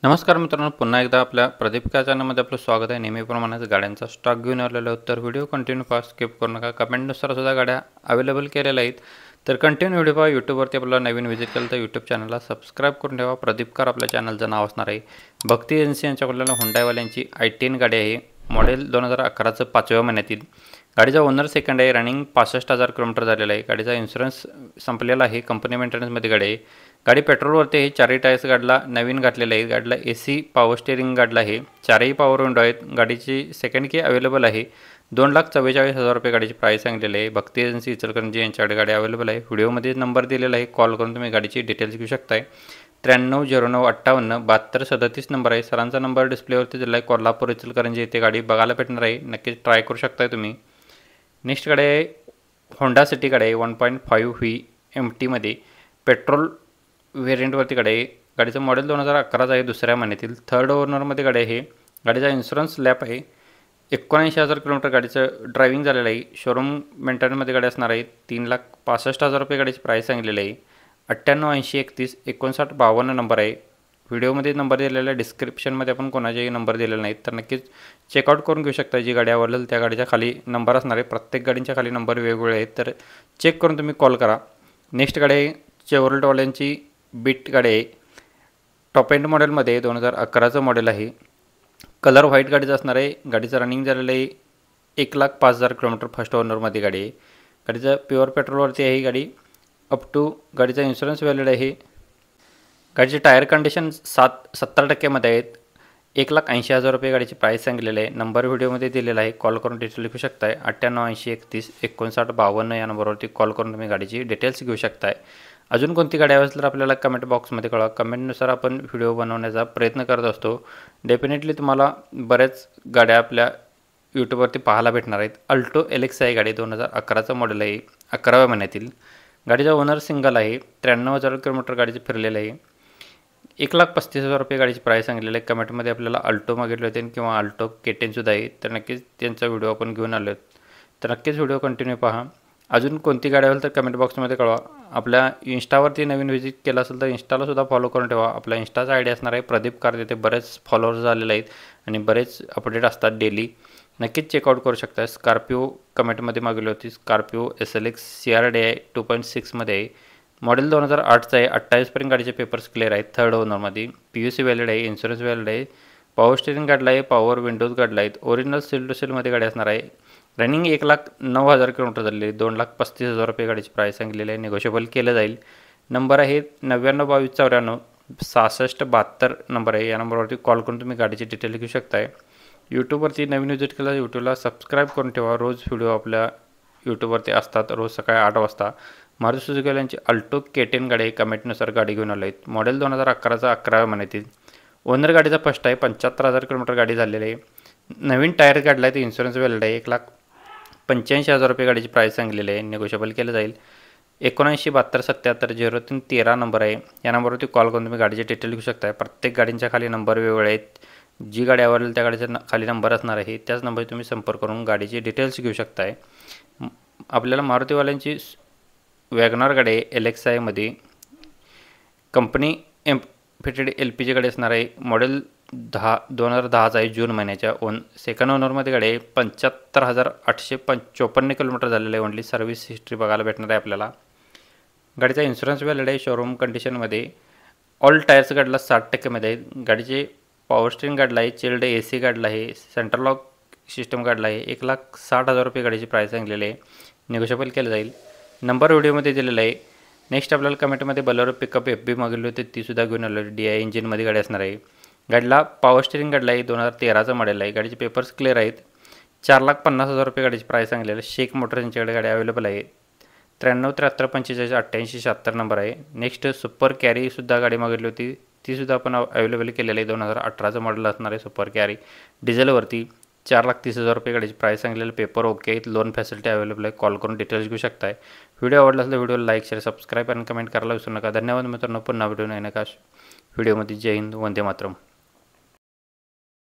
नमस्कार मित्रांनो, पुन्हा एकदा आपल्या प्रदीप चॅनलमध्ये आपलं स्वागत आहे। नेहमीप्रमाणेच गाड्यांचा स्टॉक घेऊन आलेलो आहोत, तर व्हिडिओ कंटिन्यू पहा, स्किप करू नका। कमेंटनुसार सुद्धा गाड्या अवेलेबल केलेल्या आहेत, तर कंटिन्यू व्हिडिओ पहा। यूट्यूबवरती आपल्याला नवीन व्हिजिट केलं तर यूट्यूब चॅनलला सबस्क्राईब करून ठेवा। प्रदीपकार आपल्या चॅनलचं नाव असणार आहे। भक्ती एजन्सी यांच्याकडून हुंडाईवाल्यांची i10 गाडी आहे, मॉडेल 2011चं 5व्या महिन्यातील। गाडीचा ओनर सेकंड आहे, रनिंग 65,000 किलोमीटर झालेला आहे। गाडीचा इन्शुरन्स संपलेला आहे, कंपनी मेंटेनन्समध्ये गाडी आहे। गाडी पेट्रोलवरती आहे, चारही टायर्स गाडीला नवीन घातलेले आहेत। गाडीला AC पॉवर स्टेअरिंग गाडीला आहे, चारही पॉवर विंडो आहेत। गाडीची सेकंड की अवेलेबल आहे। 2,44,000 रुपये गाडीची प्राईस सांगितलेली आहे। भक्ती एजन्सी इचलकरंजी यांच्याकडे गाडी अवेलेबल आहे। व्हिडिओमध्ये नंबर दिलेला आहे, कॉल करून तुम्ही गाडीची डिटेल्स घेऊ शकताय। 930958 7237 नंबर आहे। सरांचा नंबर डिस्प्लेवरती दिला आहे। कोल्हापूर इचलकरंजी येथे गाडी बघायला भेटणार आहे, नक्कीच ट्राय करू शकताय तुम्ही। नेक्स्ट गाडी आहे होंडा सिटी गाडी आहे, 1.5 VMT पेट्रोल व्हेरियंटवरती गाडी आहे। गाडीचं मॉडेल 2011चं आहे, दुसऱ्या महिन्यातील। थर्ड ओनरमध्ये गाडी आहे। गाडीचा इन्शुरन्स लॅप आहे, 79,000 किलोमीटर गाडीचं ड्रायव्हिंग झालेलं आहे। शोरूम मेंटेनन्समध्ये गाडी असणार आहे। 3,65,000 रुपये गाडीची प्राईस सांगितलेली आहे। 9880315952 नंबर आहे। व्हिडिओमध्ये नंबर दिलेला आहे, डिस्क्रिप्शनमध्ये आपण कोणाचेही नंबर दिलेले नाहीत, तर नक्कीच चेकआउट करून घेऊ शकता। जी गाडी आवडेल त्या गाडीच्या खाली नंबर असणार आहे। प्रत्येक गाडीच्या खाली नंबर वेगवेगळे आहेत, तर चेक करून तुम्ही कॉल करा। नेक्स्ट गाडी आहे शेव्हरलेटवाल्यांची बीट गाडी आहे, टॉप एंड मॉडेलमध्ये 2011चं मॉडेल आहे। कलर व्हाईट गाडीचं असणार आहे। गाडीचं रनिंग झालेलं आहे 1,05,000 किलोमीटर, फर्स्ट ओनरमध्ये गाडी आहे। गाडीचं प्युअर पेट्रोलवरती आहे गाडी। अप टू गाडीचा इन्शुरन्स व्हॅलिड आहे। गाडीची टायर कंडिशन 70% आहेत। 1,80,000 रुपये गाडीची प्राईस सांगितलेली आहे। नंबर व्हिडिओमध्ये दिलेला आहे, कॉल करून डिटेल लिखू शकताय। 9880315952 या नंबरवरती कॉल करून तुम्ही गाडीची डिटेल्स घेऊ शकताय। अजून कोणती गाडी हवी असेल तर आपल्याला कमेंट बॉक्समध्ये कळवा। कमेंटनुसार आपण व्हिडिओ बनवण्याचा प्रयत्न करत असतो। डेफिनेटली तुम्हाला बऱ्याच गाड्या आपल्या यूट्यूबवरती पाहायला भेटणार आहेत। अल्टो LX आहे गाडी, 2011चं मॉडेल आहे, 11व्या महिन्यातील। गाडीचा ओनर सिंगल आहे, 93,000 किलोमीटर गाडीचे फिरलेलं आहे। 1,35,000 रुपये गाडीची प्राईस सांगितलेली आहे। कमेंटमध्ये आपल्याला अल्टो मागितले होते किंवा अल्टो K10 सुद्धा आहे, तर नक्कीच त्यांचा व्हिडिओ आपण घेऊन आलो आहेत, तर नक्कीच व्हिडिओ कंटिन्यू पहा। अजून कोणती गाडी असेल तर कमेंट बॉक्समध्ये कळवा। आपल्या इन्स्टावरती नवीन व्हिजिट केला असेल तर इन्स्टाला सुद्धा फॉलो करून ठेवा। आपला इन्स्टाचा आयडी असणार आहे प्रदीप कार, तिथे बरेच फॉलोअर्स झालेले आहेत आणि बरेच अपडेट असतात डेली, नक्कीच चेकआउट करू शकता। स्कॉर्पिओ कमेंटमध्ये मागवली होती, स्कॉर्पिओ SLX CRDI 2.6मध्ये आहे। मॉडेल 2008चं आहे, 28पर्यंत गाडीचे पेपर्स क्लिअर आहेत। थर्ड ओनरमध्ये PUC व्हॅलिड आहे, इन्शुरन्स व्हॅलिड आहे। पॉवर स्टेअरिंग गाडला आहे, पॉवर विंडोज गाडला आहेत। ओरिजिनल सील टू सीलमध्ये गाडी असणार आहे। रनिंग 1,09,000 किलोमीटर झालेली आहे। 2,35,000 रुपये गाडीची प्राईस सांगितलेली आहे, निगोशिएबल केलं जाईल। नंबर आहे 992294 6672 नंबर आहे। या नंबरवरती कॉल करून तुम्ही गाडीची डिटेल घेऊ शकताय। यूट्यूबवरती नवीन व्हिजिट केला यूट्यूबला सबस्क्राईब करून ठेवा। रोज व्हिडिओ आपल्या यूट्यूबवरती असतात, रोज सकाळी 8 वाजता। मारुती सुझुकी यांची अल्टो K10 गाडी कमेंटनुसार गाडी घेऊन आलो आहेत। मॉडेल 2011चं 11व्या महिन्यातील। ओनर गाडीचा फर्स्ट आहे, 75,000 किलोमीटर गाडी झालेली आहे। नवीन टायर काढला आहे, ते इन्शुरन्स व्हॅलिड आहे। 1,85,000 रुपये गाडीची प्राईस सांगलेली आहे, निगोशिएबल केलं जाईल। 7972770313 नंबर आहे। या नंबरवरती कॉल करून तुम्ही गाडीचे डिटेल घेऊ शकता। प्रत्येक गाडींच्या खाली नंबर वेगवेगळे आहेत। जी गाडी आवडेल त्या गाडीच्या खाली नंबर असणार आहे, त्याच नंबरवर तुम्ही संपर्क करून गाडीचे डिटेल्स घेऊ शकताय। आपल्याला मारुतीवाल्यांची वॅगनर गाडी आहे LXI कंपनी फिटेड LPG गाडी असणार आहे। मॉडेल 2010चा आहे, जून महिन्याच्या। सेकंड ओनरमध्ये गाडी आहे। 75,854 किलोमीटर झालेलं आहे। ओनली सर्व्हिस हिस्ट्री बघायला भेटणार आहे आपल्याला। गाडीचा इन्शुरन्स व्हॅलिड आहे, शोरूम कंडिशनमध्ये। ऑल टायर्स गाडीला 60%मध्ये आहेत। गाडीचे पॉवर स्टेअरिंग गाडला आहे, चिल्ड AC गाडला आहे, सेंट्रल लॉक सिस्टम गाडला आहे। 1,60,000 रुपये गाडीची प्राईस सांगलेली आहे, निगोशिएबल केलं जाईल। नंबर व्हिडिओमध्ये दिलेला आहे। नेक्स्ट आपल्याला कमेंटमध्ये बोलेरो पिकअप FB मागवली होती, ती सुद्धा घेऊन आलो। DI इंजिनमध्ये गाडी असणार आहे। गाडीला पॉवर स्टेअरिंग गाडला आहे, 2013चं मॉडेल आहे। गाडीचे पेपर्स क्लिअर आहेत। 4,50,000 रुपये गाडीची प्राईस सांगलेली आहे। शेख मोटर्स यांच्याकडे गाडी अवेलेबल आहे। 9373458876 नंबर आहे। नेक्स्ट सुपर कॅरी सुद्धा गाडी मागितली होती, ती सुद्धा आपण अवेलेबल केलेली आहे। 2018चं मॉडेल असणार आहे सुपर कॅरी, डिझेलवरती। 4,30,000 रुपये गाडीची प्राईस सांगलेलं, पेपर ओके आहेत, लोन फॅसिलिटी अवेलेबल आहे। कॉल करून डिटेल्स घेऊ शकताय। व्हिडिओ आवडला असेल तर व्हिडिओला लाईक, शेअर, सबस्क्राईब आणि कमेंट करायला विसरू नका। धन्यवाद मित्रांनो, पुन्हा व्हिडिओ येण्याच्या व्हिडिओमध्ये। जय हिंद, वंदे मातरम।